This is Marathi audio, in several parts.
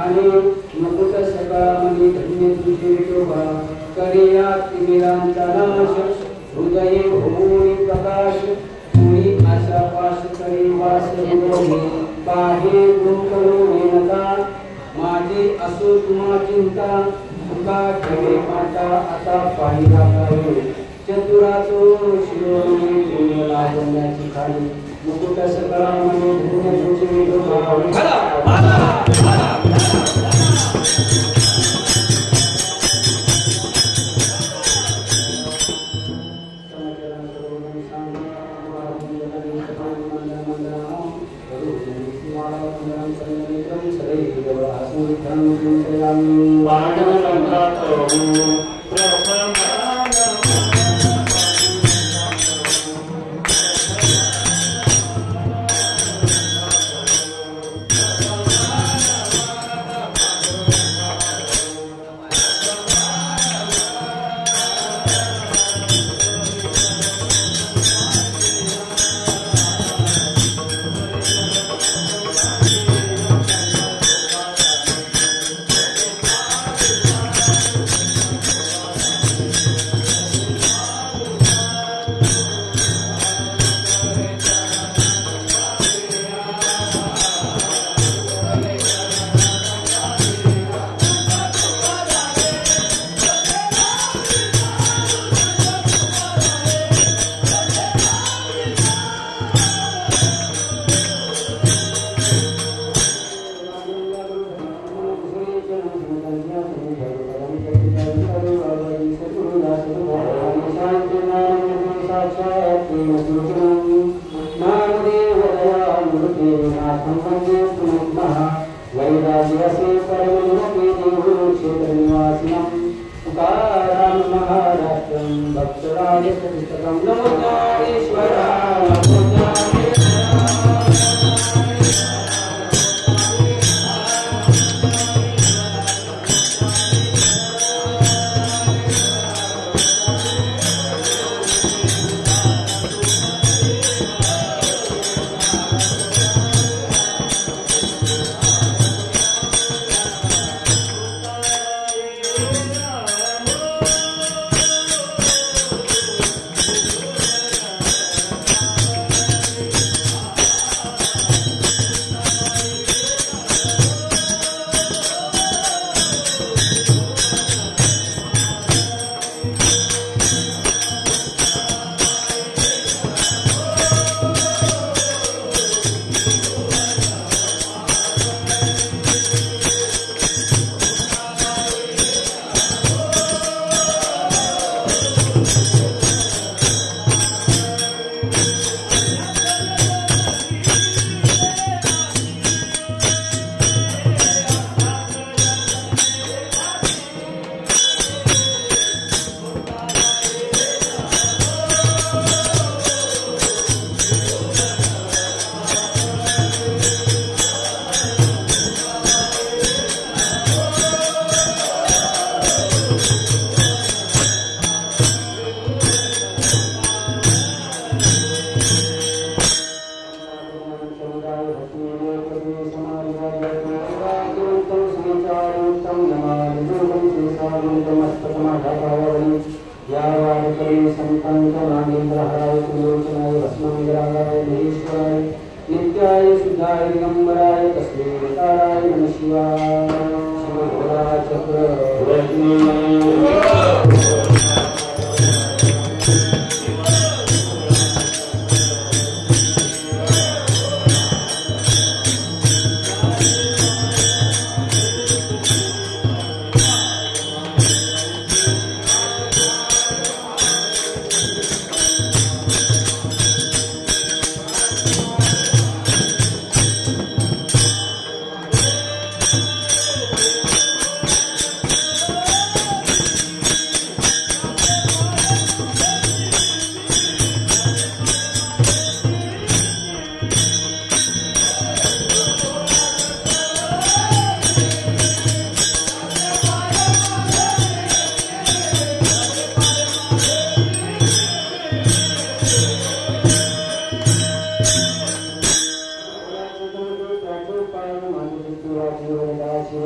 ध्याने मुकुट सकामणि धन्य तुझे शोभा करिया तिमिरांचा नाश हृदये भूमि प्रकाश मुळी आशा पाश करी वास होई बाहे गुंतलो नेनता माझी असो तुम्हा चिंता तुका ठेवे माता आता पाहिला काय चतुरातो शिरोमणी दुनिया जन्माची खाली मुकुट सकळामणी धन्य तुझे शोभा मला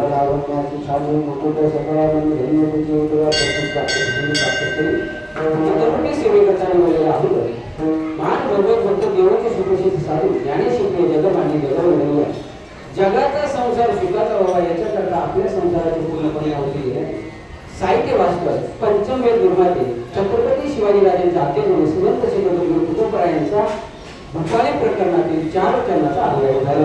लावण्याची छानी मुकुट सगळ्यांनी धन्यतेची उदया सेवेकरताना बोललेला आहे महान भगवत भक्त देवाचे सुप्रसिद्ध साधू ज्ञानेश्वरी जगमान्य जगवलेली आहे. जगाचा संसार सुखाचा व्हावा याच्याकरता आपल्या संसाराची पूर्णपणे आवडलेली आहे. साहित्य वाचकर पंचम वेद निर्माते छत्रपती शिवाजी राजांच्या आज्ञेने श्रीमंत श्रीमंत तुकोबरायांचा भूपाली प्रकरणातील 4 चरणाचा अनुवाद झाला.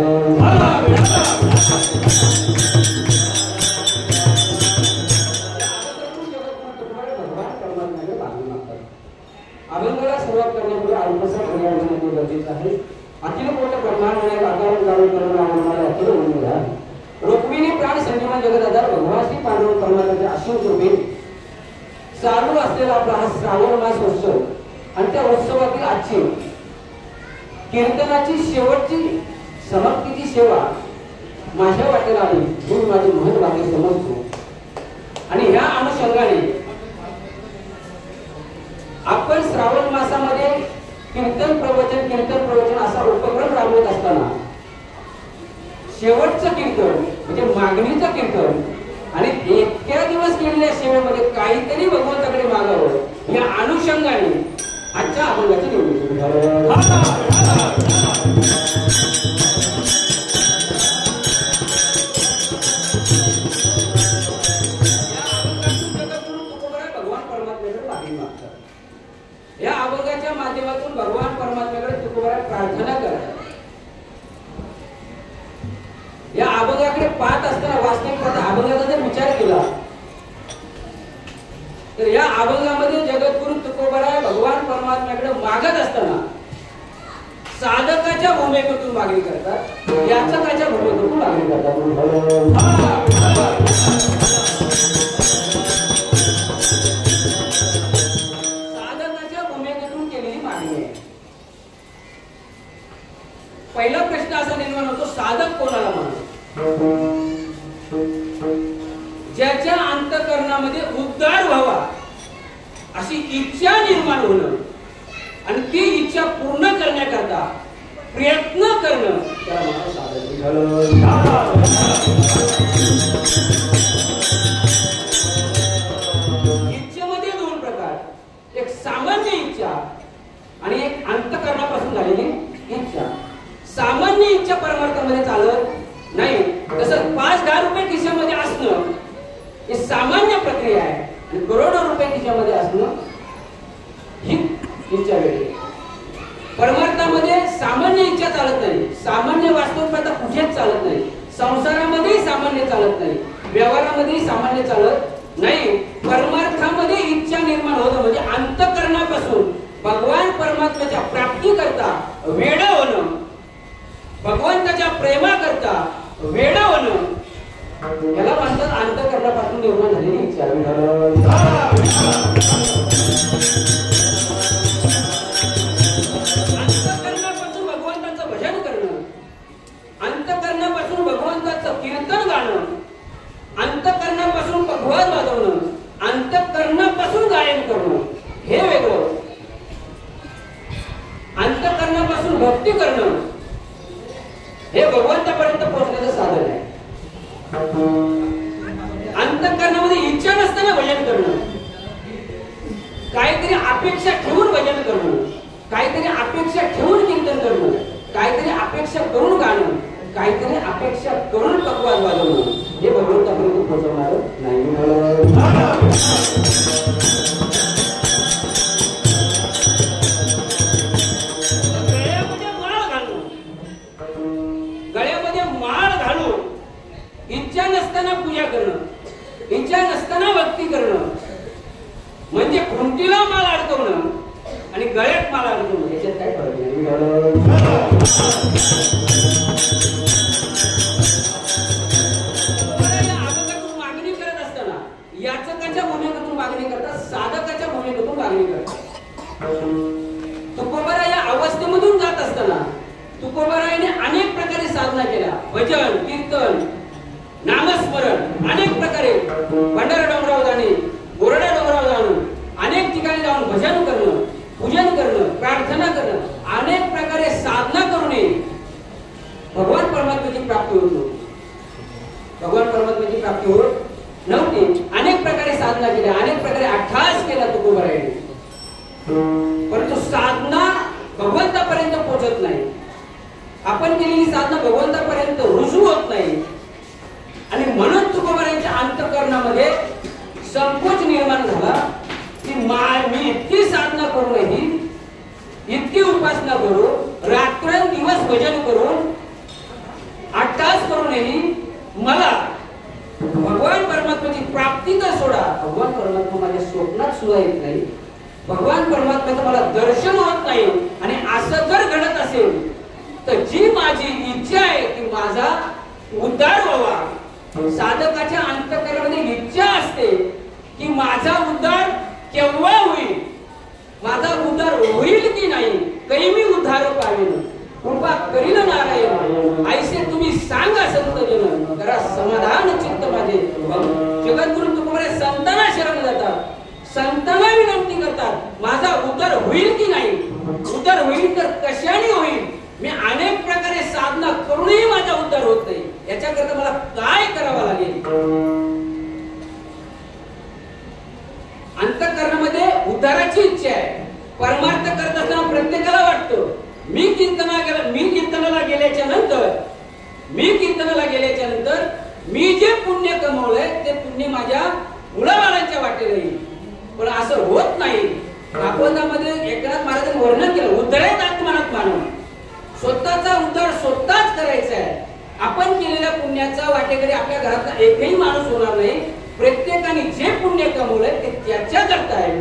अभंगाला सुरुवात करण्यापूर्वी अल्पसा पर्यावरणाचे गरजेचं आहे. अखिल कोट ब्रह्मांड आकारण काढून करून आम्हाला अखिल उन्मिळा रुक्मिणी प्राण संजीवन जगदाधार भगवान श्री पांडुरंग परमात्म्याच्या असीम कृपेने चालू असलेला आपला हा श्रावण मास उत्सव आणि त्या उत्सवातील आजची कीर्तनाची शेवटची समाप्तीची सेवा माझ्या वाटेला आली मी माझी महत्त्वाची समजतो. आणि ह्या अनुषंगाने आपण श्रावण मासामध्ये कीर्तन प्रवचन असा उपक्रम राबवत असताना शेवटचं कीर्तन म्हणजे मागणीचं कीर्तन आणि इतक्या दिवस केलेल्या सेवेमध्ये काहीतरी भगवंताकडे मागावं या अनुषंगाने आजच्या अभंगाची निवड भगवान परमात्म्याकडे मागणी मागतात. या अभंगाच्या माध्यमातून भगवान परमात्म्याकडे तुकोबरा प्रार्थना करा. या अभंगाकडे पाहत असताना वास्तविक अभंगाचा जर विचार केला तर या अभंगामध्ये जगद्गुरु तुकोबरा भगवान परमात्म्याकडे मागत असताना साधकाच्या भूमिकेतून मागणी करतात, याचकाच्या भूमिकेतून मागणी करतात. साधकाच्या भूमिकेतून केलेली मागणी आहे. पहिला प्रश्न असा निर्माण होतो, साधक कोणाला म्हणतो? ज्याच्या अंतःकरणामध्ये उद्धार व्हावा अशी इच्छा निर्माण होणं आणि ती इच्छा पूर्ण करण्याकरता प्रयत्न करणं त्याला म्हणतात साधक. इच्छेमध्ये 2 प्रकार, एक सामान्य इच्छा आणि एक अंतःकरणापासून झालेली इच्छा. सामान्य इच्छा परमार्थामध्ये चालत नाही. तसं 5-10 रुपये खिशामध्ये असणं ही सामान्य प्रक्रिया आहे आणि करोडो रुपये खिशामध्ये असणं ही इच्छा वेगळी. परमार्थामध्ये सामान्य इच्छा चालत नाही, सामान्य वास्तविकता कुठेच चालत नाही, संसारामध्ये सामान्य चालत नाही, व्यवहारामध्ये सामान्य चालत नाही. परमार्थामध्ये इच्छा निर्माण होणं म्हणजे अंतःकरणापासून भगवान परमात्म्याच्या प्राप्ती करता वेड होणं, भगवंताच्या प्रेमा करता वेड होणं याला म्हणतात अंतःकरणापासून निर्माण झालेली इच्छा. अंतःकरणापासून भगवंताचं भजन करणं, अंतःकरणापासून भगवंताचं कीर्तन गाणं, अंतःकरणापासून भगवत वाजवणं, अंतःकरणापासून गायन करणं हे वेगळं. अंतःकरणापासून भक्ती करणं हे भगवंतापर्यंत पोहोचण्याचं साधन आहे. अंतःकरणामध्ये इच्छा नसताना भजन करणं, काहीतरी अपेक्षा ठेवून भजन करणं, काहीतरी अपेक्षा ठेवून कीर्तन करणं, काहीतरी अपेक्षा करून गाणं, काहीतरी अपेक्षा करून पकवान वाजवणं हे भगवंतापर्यंत पोहोचवणार नाही. इच्छा नसताना पूजा करणं, इच्छा नसताना भक्ती करणं म्हणजे खुंटीला माल अडकवणं आणि गळ्यात माल अडकवणं याच्यात काय फरक आहे? अभंगातून मागणी करत असताना याचकाच्या भूमिकेतून मागणी करतात, साधकाच्या भूमिकेतून मागणी करतात. तुकोबरा या अवस्थेमधून जात असताना तुकोबरा साधूबाईने अनेक प्रकारे साधना केल्या, भजन कीर्तन नामस्मरण अनेक प्रकारे, भंडारा डोंगरावर जाणे, बोरडा डोंगरावर जाणं, अनेक ठिकाणी जाऊन भजन करणं, पूजन करणं, प्रार्थना करणं, अनेक प्रकारे साधना करूनही भगवान परमात्म्याची प्राप्ती होत नव्हती. भगवान परमात्म्याची प्राप्ती होत नव्हती. अनेक प्रकारे साधना केल्या, अनेक प्रकारे अठ्ठास केला तुकोबारायांनी, परंतु साधना भगवंतापर्यंत पोहोचत नाही. आपण केलेली साधना भगवंतापर्यंत रुजू होत नाही. आणि म्हणून तुकोबारायांच्या अंतःकरणामध्ये संकोच निर्माण झाला की मी इतकी साधना करूनही, इतकी उपासना करू, रात्रंदिवस भजन करून, अट्टास करूनही मला भगवान परमात्म्याची प्राप्ती तर सोडा, भगवान परमात्मा माझ्या स्वप्नात सुद्धा येत नाही, भगवान परमात्म्याचं मला दर्शन होत नाही. आणि असं जर घडत असेल तर जी माझी इच्छा आहे की माझा उद्धार व्हावा, साधकाच्या अंतःकरणामध्ये इच्छा असते की माझा उद्धार केव्हा होईल, माझा उद्धार होईल की नाही, काही मी उद्धार पावेन, कृपा करील नारायण, ऐसे तुम्ही सांगा संत जन, जरा समाधान चित्त माझे. जगद्गुरु तुकोबाराय संतांना शरण जातात, संतांना विनंती करतात, माझा उद्धार होईल की नाही, उद्धार होईल तर कशाने होईल, मी अनेक प्रकारे साधना करूनही माझा उद्धार होत नाही, याच्याकरता मला काय करावं लागेल. अंतःकरणामध्ये उद्धाराची इच्छा आहे. परमार्थ करत असताना प्रत्येकाला वाटतं मी कीर्तनाला गेल्याच्या नंतर मी जे पुण्य कमवलंय ते पुण्य माझ्या मुलाबाळांच्या वाटेला येईल. पण असं होत नाही. भागवतामध्ये एकनाथ महाराजांनी वर्णन केलं, उद्धरेत आत्मनात मानव, स्वतःचा उद्धार स्वतःच करायचा आहे. आपण केलेल्या पुण्याचा वाटेकरी आपल्या घरातला एकही माणूस होणार नाही. प्रत्येकाने जे पुण्य कमवलंय ते त्याच्या करता आहे.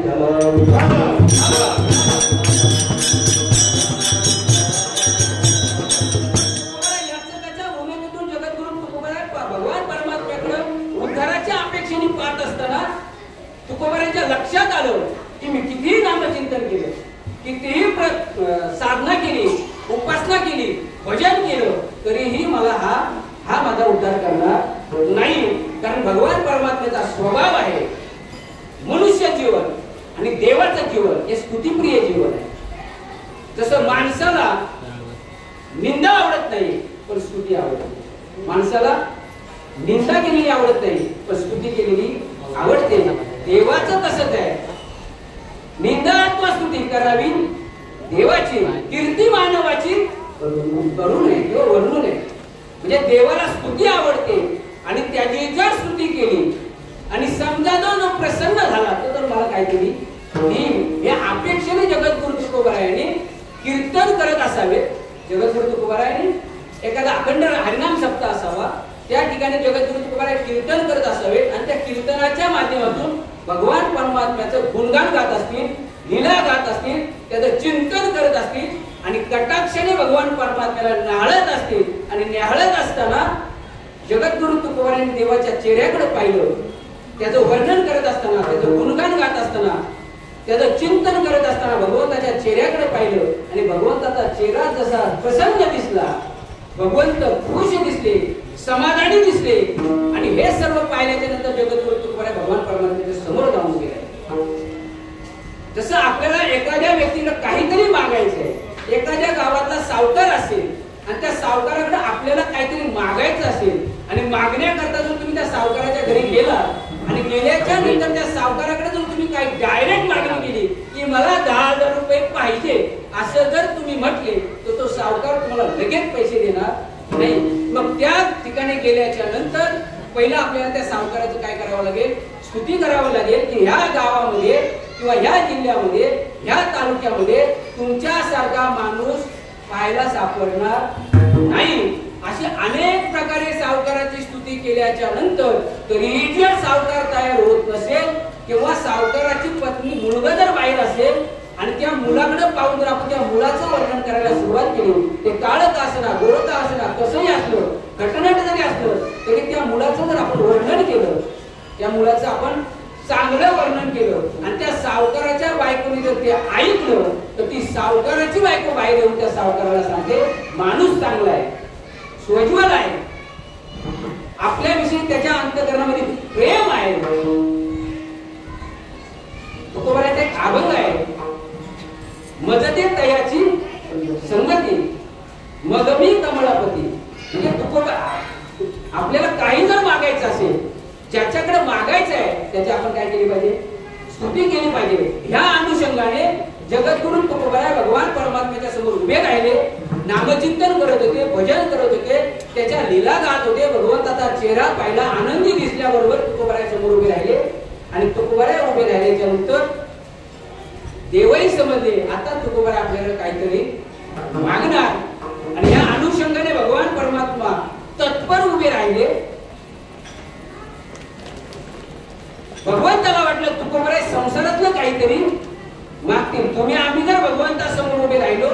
भूमिकेतून जगद्गुरु तुकोबाराय भगवान परमात्म्याकडे उद्धाराच्या अपेक्षेने पाहत असताना तुकोबारायांच्या लक्षात आलं की मी कितीही नामचिंतन केलं, कितीही साधना केली, उपासना केली, भजन केलं, तरीही मला हा माझा उद्धार करणार नाही. कारण भगवान परमात्म्याचा स्वभाव आहे मनुष्य जीवन आणि देवाचं जीवन हे स्तुतिप्रिय जीवन आहे. जसं माणसाला निंदा आवडत नाही पण स्तुती आवडते, माणसाला निंदा केलेली आवडत नाही पण स्तुती केलेली आवडते. देवाचं तसंच आहे. निंदा अथवा स्तुती करावी देवाची, कीर्ती मानवाची करू नये किंवा वर्णू नये. म्हणजे देवाला स्तुती आवडते आणि त्याची जर स्तुती केली आणि समजा जो प्रसन्न झाला तर मला काय केली ती या अपेक्षेने जगद्गुरु तुकोबारायांनी कीर्तन करत असावे. जगद्गुरु तुकोबारायांनी एखादा अखंड हरिनाम सप्ताह असावा, त्या ठिकाणी जगद्गुरु तुकोबाराय कीर्तन करत असावे आणि त्या कीर्तनाच्या माध्यमातून भगवान परमात्म्याचं गुणगान गात असतील, लीला गात असतील, त्याचं चिंतन करत असतील आणि कटाक्षाने भगवान परमात्म्याला न्याहाळत असतील. आणि न्याहाळत असताना जगद्गुरु तुकोबारायांनी देवाच्या चेहऱ्याकडे पाहिलं, त्याचं वर्णन करत असताना, त्याचं गुणगान गात असताना, त्याचं चिंतन करत असताना भगवंताच्या चेहऱ्याकडे पाहिलं आणि भगवंताचा चेहरा जसा प्रसन्न दिसला, भगवंत खुश दिसले, समाधानी दिसले. आणि हे सर्व पाहिल्याच्या नंतर जगद्गुरु तुकोबाराय भगवान परमात्म्याच्या समोर जाऊन गेले. जसं आपल्याला एखाद्या व्यक्तीला काहीतरी मागायचंय, एखाद्या गावातला सावकार असेल आणि त्या सावकाराकडे आपल्याला काहीतरी मागायचं असेल आणि मागण्याकरता जर तुम्ही त्या सावकाराच्या घरी गेला आणि गेल्याच्या नंतर त्या सावकाराकडे जर तुम्ही काही डायरेक्ट मागणी केली की मला 10,000 रुपये पाहिजे असं जर तुम्ही म्हटले तर तो सावकार तुम्हाला लगेच पैसे देणार नाही. मग त्या ठिकाणी गेल्याच्या नंतर पहिला आपल्याला त्या सावकाराचं काय करावं लागेल, स्तुती करावं लागेल की ह्या गावामध्ये किंवा ह्या जिल्ह्यामध्ये, ह्या तालुक्यामध्ये तुमच्यासारखा माणूस पाहायला सापडणार नाही. अशी अनेक प्रकारे सावकाराची स्तुती केल्याच्या नंतर तरीही जर सावकार तयार होत नसेल किंवा सावकाराची पत्नी मुलगा जर बाहेर असेल आणि त्या मुलाकडे पाहून जर आपण त्या मुलाचं वर्णन करायला सुरुवात केली, ते काळ का असना, गोड का असना, कसंही असलं, घटनाट जरी असलं तरी त्या मुलाचं जर आपण वर्णन केलं, त्या मुलाचं आपण चांगलं वर्णन केलं आणि त्या सावकाराच्या बायकोने जर ते ऐकलं तर ती सावकाराची बायको बाहेर येऊन त्या सावकाराला सांगते, माणूस चांगला आहे, स्वज्वल आहे, आपल्याविषयी त्याच्या अंतःकरणामध्ये प्रेम आहे. तुकोबाराचा एक अभंग आहे, मजते तयाची संगती मग मी कमळापती. म्हणजे तुकोबा आपल्याला काही जर मागायचं असेल, ज्याच्याकडे मागायचं आहे त्याची आपण काय केली पाहिजे, स्तुती केली पाहिजे. ह्या अनुषंगाने जगद्गुरु तुकोबाराय भगवान परमात्म्याच्या समोर उभे राहिले, नामचिंतन करत होते, भजन करत होते, त्याच्या लीला गात होते. भगवंताचा चेहरा पाहिला, आनंदी दिसल्याबरोबर तुकोबाराय समोर उभे राहिले. आणि तुकोबाराय उभे राहिल्याच्या नंतर देवही समजले, आता तुकोबाराय आपल्याला काहीतरी मागणार. आणि या अनुषंगाने भगवान परमात्मा तत्पर उभे राहिले. भगवंताला वाटलं तुकोबाराय संसारातलं काहीतरी मागतील. तुम्ही आम्ही जर भगवंतासमोर उभे राहिलो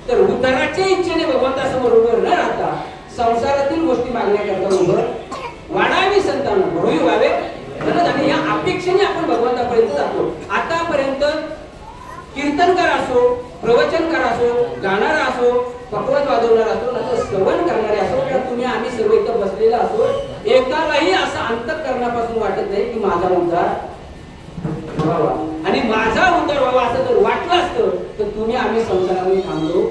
तर उद्धाराच्या इच्छेने भगवंतासमोर उभं न राहता संसारातील गोष्टी मागण्याकरता उभं वाढावी, संतांना भरोई व्हावे. आणि या अपेक्षेने आपण भगवंतापर्यंत जातो. आतापर्यंत कीर्तनकार असो, प्रवचनकार असो, गाणारा असो, पकवाज वाजवणारा असो, नंतर श्रवण करणारे असो, किंवा तुम्ही आम्ही सर्व इथं बसलेला असो, एकालाही असं अंतःकरणापासून वाटत नाही की माझा उद्धार व्हावा. आणि माझा उद्धार व्हावा असं जर वाटलं असतं तर तुम्ही आम्ही संसारामध्ये थांबलो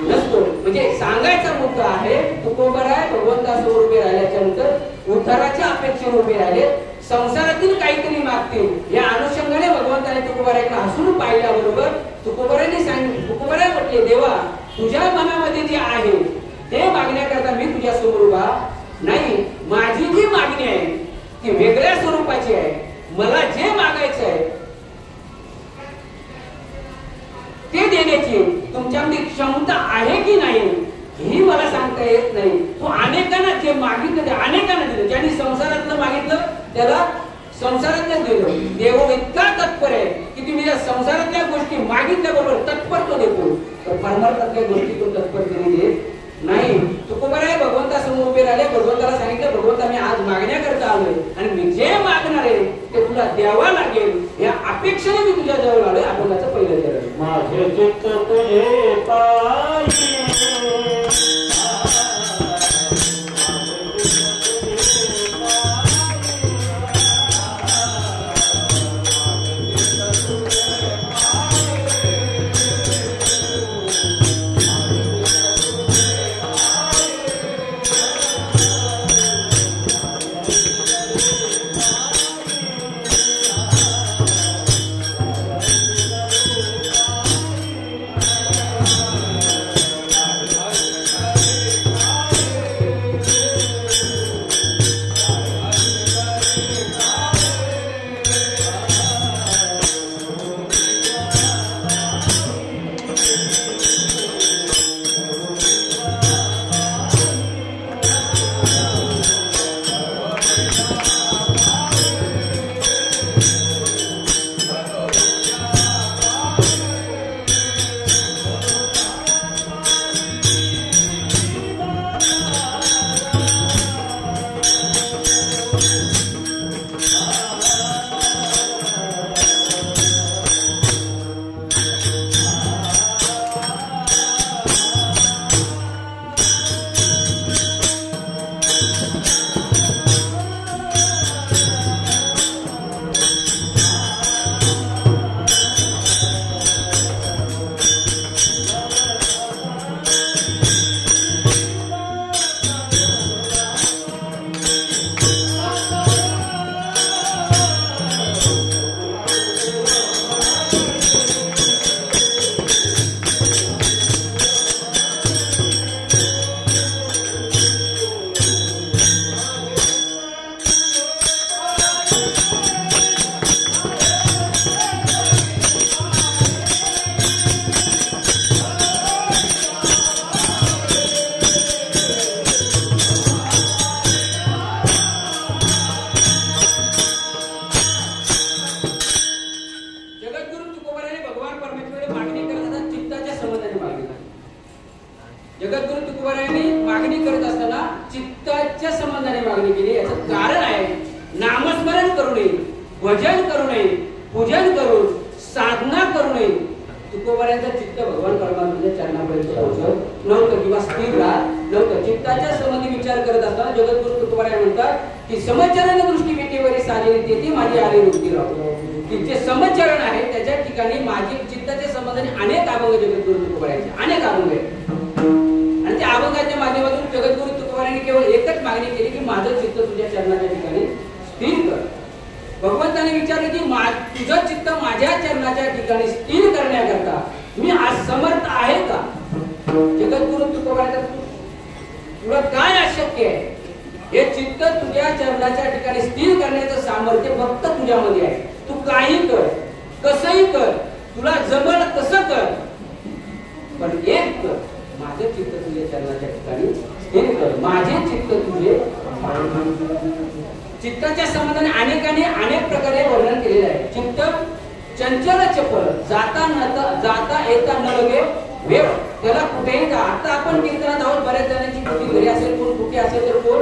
नसतो. म्हणजे सांगायचा मुद्दा आहे, तुकोबाराय भगवंतासमोर उभे राहिल्याच्या नंतर उद्धाराच्या अपेक्षेने उभे राहिले, संसारातील काहीतरी मागतील. या अनुषंगाने भगवंताने तुकोबारायकडे हसून पाहिल्याबरोबर तुकोबारायने सांगितले, तुकोबाराय म्हटले, देवा तुझ्या मनामध्ये जे आहे ते मागण्याकरता मी तुझ्या समोर उभा नाही. माझी जी मागणी आहे ती वेगळ्या स्वरूपाची आहे. मला जे मागायचं आहे ते देण्याची तुमच्यामध्ये क्षमता आहे की नाही ही मला सांगता येत नाही. तो अनेकांना जे मागितलं ते अनेकांना दिलं. ज्यांनी संसारातलं मागितलं त्याला संसारातलं दिलं. देव इतका तत्पर आहे की तुम्ही ज्या संसारातल्या गोष्टी मागितल्याबरोबर तत्पर तो देतो, तर परमार्थातल्या गोष्टी तो तत्परतेने देत नाही. तुकोबाराय भगवंतासमोर उभे राहिले. भगवंताला सांगितलं, भगवंता मी आज मागण्याकरता आलोय आणि मी जे मागणार आहे ते तुला द्यावा लागेल. या अपेक्षेने मी तुझ्या जवळ आलोय. अभंगाचं पहिलं चरण. माझे चित्त तुझे पायी जगद्गुरु तुकोबारायांनी मागणी करत असताना चित्ताच्या संबंधाने मागणी केली. याचं कारण आहे नामस्मरण करू नये, भजन करू नये, पूजन करून साधना करू नये, तुकोबाऱ्यांचं चित्त भगवान परमात्म्याच्या चरणापर्यंत पोहोचत नव्हतं किंवा स्थिर राहत नव्हतं. चित्ताच्या संबंधी विचार करत असताना जगद्गुरु तुकोबाराय म्हणतात की समचरण दृष्टी विटेवरी सारी ती माझी आली वृत्ती राहतो. की जे समचरण आहे त्याच्या ठिकाणी माझी चित्ताच्या संबंधाने अनेक अभंग जगद्गुरु तुकोबारायांचे अनेक अभंग आहेत आणि त्या अभंगाच्या माध्यमातून जगद्गुरु तुकोबारायांनी केवळ एकच मागणी केली की माझं चित्त तुझ्या चरणाच्या ठिकाणी स्थिर कर. भगवंताने विचारले की तुझं चित्त माझ्या चरणाच्या ठिकाणी स्थिर करण्याकरता मी आज समर्थ आहे का. जगद्गुरु तुकोबाराय तुला काय अशक्य आहे. हे चित्त तुझ्या चरणाच्या ठिकाणी स्थिर करण्याचं सामर्थ्य फक्त तुझ्यामध्ये आहे. तू काही कर कसंही कर तुला जमल तसं कर पण एक कर माझे चित्त तुझ्या चरणाच्या ठिकाणी स्थिर कर. माझे चित्त तुझे चित्ताच्या संबंधाने अनेकांनी अनेक प्रकारे वर्णन केलेले आहे. चित्त चंचल चपल जाता येता न लगे वेळ त्याला कुठेही जा. आता आपण कीर्तनात आहोत बऱ्याच जणांची कुठे घरी असेल कोण कुठे असेल तर कोण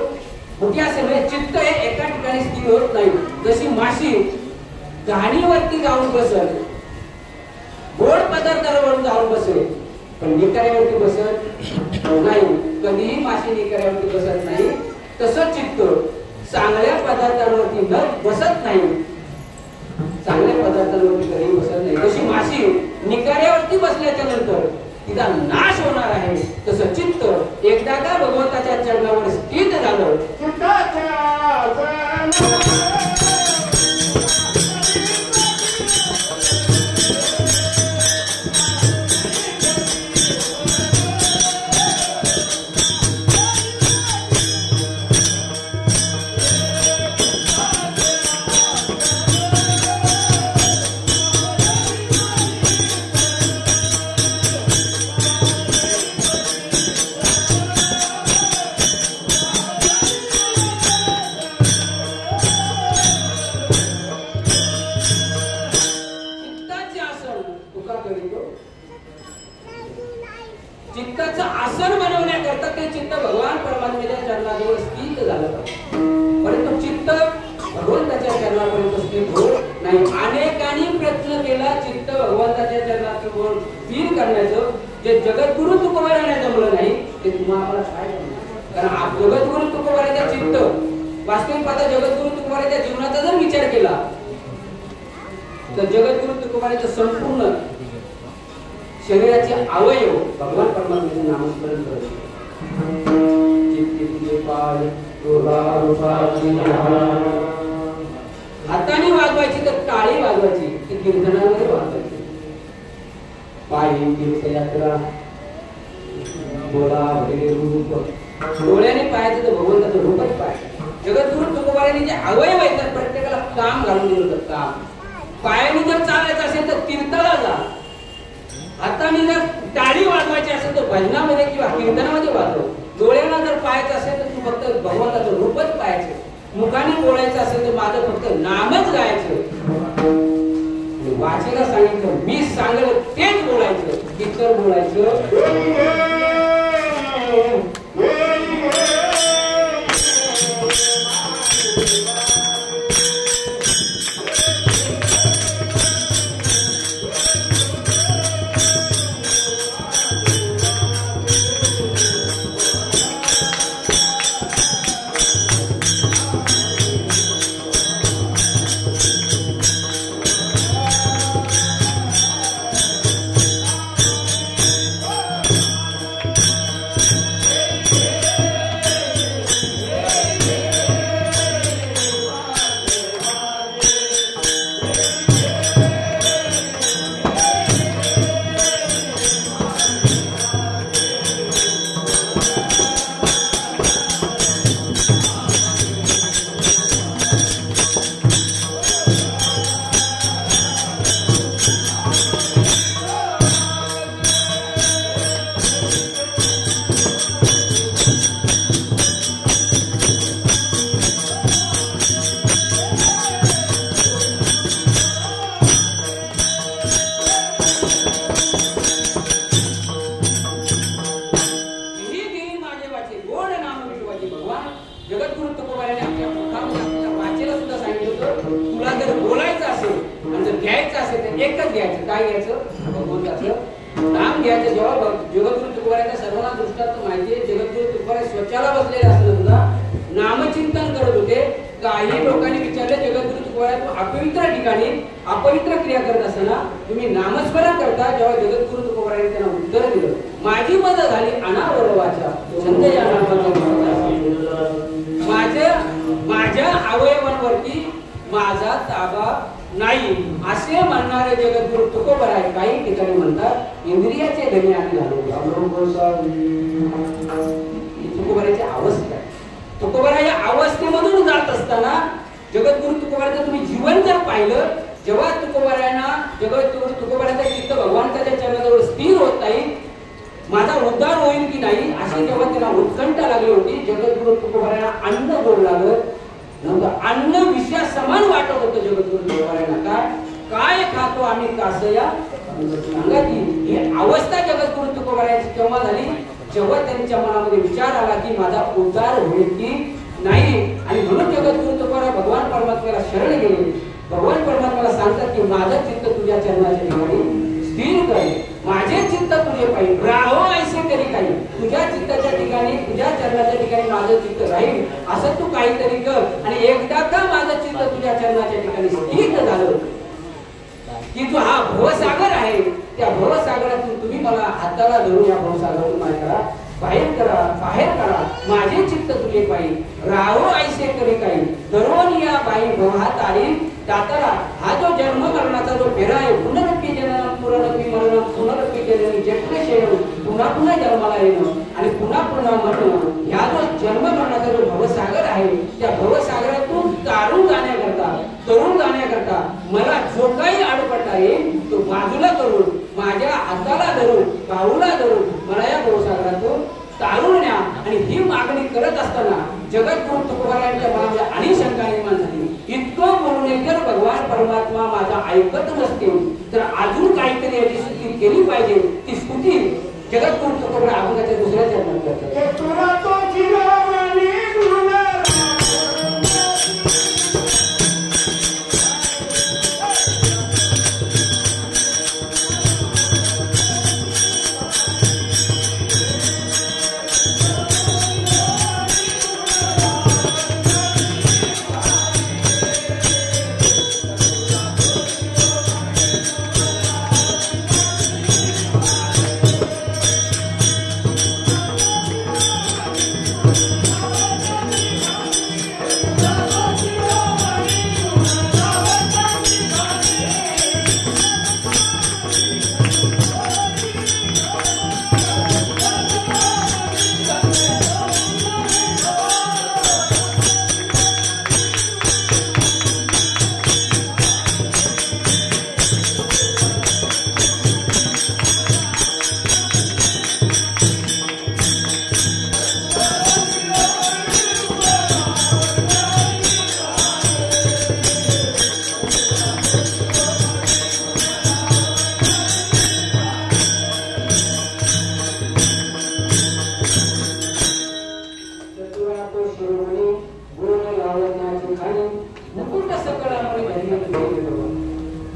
कुठे असेल म्हणजे चित्त हे एका ठिकाणी स्थिर होत नाही. जशी माशी घाणीवरती जाऊन बसल गोड पदार्थावर जाऊन बसेल पण निकाऱ्यावरती बसत नाही. कधीही माशी निकाऱ्यावरती बसत नाही. तसं चित्त चांगल्या पदार्थांवरती न बसत नाही. चांगल्या पदार्थांवरती कधीही बसत नाही. जशी माशी निकाऱ्यावरती बसल्याच्या नंतर तिचा नाश होणार आहे तसं चित्त एकदा का भगवंताच्या चरणावर स्थित झालं चित्ताचं आसन बनवण्याकरता ते चित्त भगवान परमात्म्याच्या चरणाजवळ स्थित झालं पाहिजे. परंतु चित्त भगवंताच्या चरणापर्यंत स्थित होत नाही. अनेकांनी प्रयत्न केला चित्त भगवंताच्या चरणाजवळ स्थिर करण्याचं. जे जगद्गुरु तुकोबारायांना जमलं नाही ते तुम्हाला काय करणार. कारण जगद्गुरु तुकोबारायांचा चित्त वास्तविक पाहता जगद्गुरु तुकोबारायांच्या जीवनाचा जर विचार केला तर जगद्गुरु तुकोबारायांचं संपूर्ण शरीराचे अवयव भगवान परमात्म्याचे नामस्मरण करत. हाताने वाजवायची तर टाळी वाजवायची ती कीर्तनामध्ये वाजवायची. पायी तीर्थयात्रा डोळा वगैरे रूप डोळ्याने पाहायचं तर भगवंताचं रूपच पाहायचं. जगद्गुरु तुकोबारायांनी जे अवयव आहेत तर प्रत्येकाला काम घालून दिलं होतं. काम पायाने जर चालायचं असेल तर तीर्थाला जा. हाताने जर टाळी वाजवायची असेल तर भजनामध्ये किंवा कीर्तनामध्ये वाजव. डोळ्याला जर पाहायचं असेल तर तू फक्त भगवंताचं रूपच पाहायचं. मुखाने बोलायचं असेल तर माझं फक्त नामच गायचं. वाचेला सांगितलं मी सांगलं तेच बोलायचं इतर बोलायचं एकच घ्यायचं. काय घ्यायचं? भगवंत पुस्तकाचं नाम घ्यायचं. जेव्हा जगद्गुरु तुकोबारायांच्या सर्वांना दृष्टांत माहिती आहे. जगद्गुरु तुकोबाराय स्वच्छाला बसलेले असताना सुद्धा नामचिंतन करत होते. काही लोकांनी विचारले जगद्गुरु तुकोबाराय तू अपवित्र ठिकाणी अपवित्र क्रिया करत असताना तुम्ही नामस्मरण करता. जेव्हा जगद्गुरु तुकोबारायांनी त्यांना उत्तर दिलं, माझी मदत झाली अनावरवाच्या छंद या माझ्या अवयवांवरती माझा ताबा नाही असे म्हणणारे जगद्गुरु तुकोबाराय काही ठिकाणी म्हणतात इंद्रियाचे धनी आम्ही झालो. तुकोबारायची अवस्था, तुकोबाराय या अवस्थेमधून जात असताना जगद्गुरु तुकोबारायचं तुम्ही जीवन जर पाहिलं, जेव्हा तुकोबारायांना जगद्गुरु तुकोबारायांचं चित्त भगवंताच्या चरणाजवळ स्थिर होत नाही, माझा उद्धार होईल की नाही अशी जेव्हा त्यांना उत्कंठा लागली होती, जगद्गुरु तुकोबारायांना अन्न गोड लागत नव्हतं. अन्न विषया समान वाटत होतं जगद्गुरु तुकोबारायांना. काय खातो आम्ही कासया सांगा की ही अवस्था जगद्गुरु तुकोबारायांची केव्हा झाली, जेव्हा त्यांच्या मनामध्ये विचार आला की माझा उद्धार होईल की नाही. आणि म्हणून जगद्गुरु तुकोबाराय भगवान परमात्म्याला शरण गेले. भगवान परमात्म्याला सांगतात की माझं चित्त तुझ्या चरणाच्या ठिकाणी स्थिर कर, माझे चित्त तुझे पाहिजे राहो ऐसे करी काही. तुझ्या चित्ताच्या ठिकाणी तुझ्या चरणाच्या ठिकाणी माझं चित्त राहील असं तू काहीतरी कर. आणि एकदा का माझं चित्त तुझ्या चरणाच्या ठिकाणी स्थिर झालं की जो हा भवसागर आहे, त्या भवसागरातून तुम्ही मला हाताला धरून या भवसागरातून काय करा, बाहेर करा. माझे चित्त तुझे पाहिजे राहो ऐसे करी काही. दररोज या बाई भवात आली दाताला. हा जो जन्म मरणाचा जो फेरा आहे, पुनरपी जननम पुनरपी मरणम पुनरपी जननी जन्मे शयनम, पुन्हा पुन्हा जन्माला येणं आणि पुन्हा पुन्हा मरणं, ह्या जो जन्म मरणाचा जो भवसागर आहे, त्या भवसागरातून तरुण जाण्याकरता मला जो काही अडपटा येईल तो बाजूला करून माझ्या हाताला धरून बाहुला धरून मला या भवसागरातून तारून न्या. आणि ही मागणी करत असताना जगद्गुरु तुकोबारायांच्या मनामध्ये आणि शंका निर्माण झाली, इतकं बोलणे जर भगवान परमात्मा माझा ऐकत नसतील तर अजून काहीतरी याची स्तुती केली पाहिजे. ती स्तुती जगद्गुरु तुकोबाराय अभंगाच्या दुसऱ्या चरणात करतात.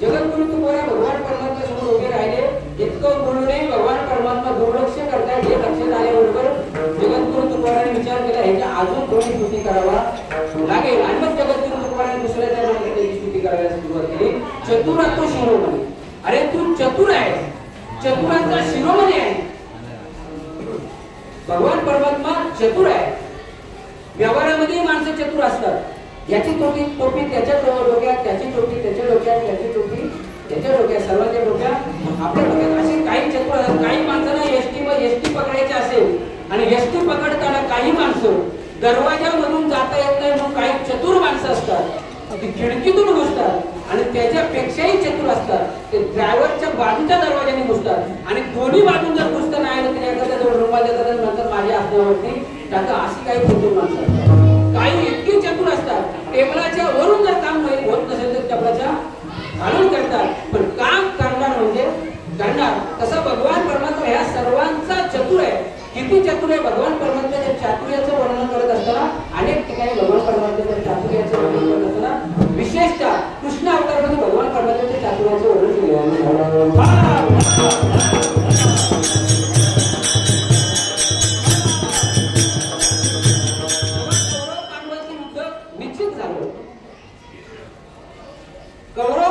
जगद्गुरु तुकोबाराय भगवान परमात्मा समोर उभे राहिले. इतकं बोलूनही भगवान परमात्मा दुर्लक्ष करतायत हे लक्षात आल्याबरोबर जगद्गुरु तुकोबारायांनी विचार केला ह्याच्या अजून थोडी स्तुती करावा लागेल. आणि मग जगद्गुरु तुकोबारायांनी दुसऱ्या चरणामध्ये त्याची स्तुती करायला सुरुवात केली. चतुरा तो शिरोमणी. अरे तू चतुर आहे, चतुरांचा शिरोमणी आहे. भगवान परमात्मा चतुर आहे. व्यवहारामध्ये माणसं चतुर असतात. याची टोपी त्याच्या डोक्यात, त्याची टोपी त्याच्या डोक्यात, त्याची टोपी त्याच्या डोक्यात, सर्वांच्या डोक्यात आपल्या डोक्यात. असे काही चतुर असतात. काही माणसांना एसटी पकडायची असेल आणि एसटी पकडताना काही माणसं दरवाजामधून जाता येत नाही म्हणून काही चतुर माणसं असतात. ती खिडकीतून घुसतात आणि त्याच्यापेक्षाही चतुर असतात. ते ड्रायव्हरच्या बाजूच्या दरवाजाने घुसतात आणि दोन्ही बाजून जर घुसता नाही आलं तर एखाद्या जवळ रुमाल देतात नंतर माझ्या असण्यावरती टाका. अशी काही चतुर माणसं असतात. काही इतकी चतुर असतात, टेबलाच्या वरून जर काम होत नसेल तर टेबलाच्या घालून करतात. पण काम करणार म्हणजे करणार. तसं भगवान परमात्मा ह्या सर्वांचा चतुर आहे. किती चतुर आहे भगवान परमात्म्याच्या चातुर्याचं वर्णन करत असताना अनेक ठिकाणी भगवान परमात्म्याच्या चातुर्याचं वर्णन करत असताना विशेषतः कृष्ण अवतारामध्ये भगवान परमात्म्याच्या चातुर्याचं वर्णन केलेलं आहे.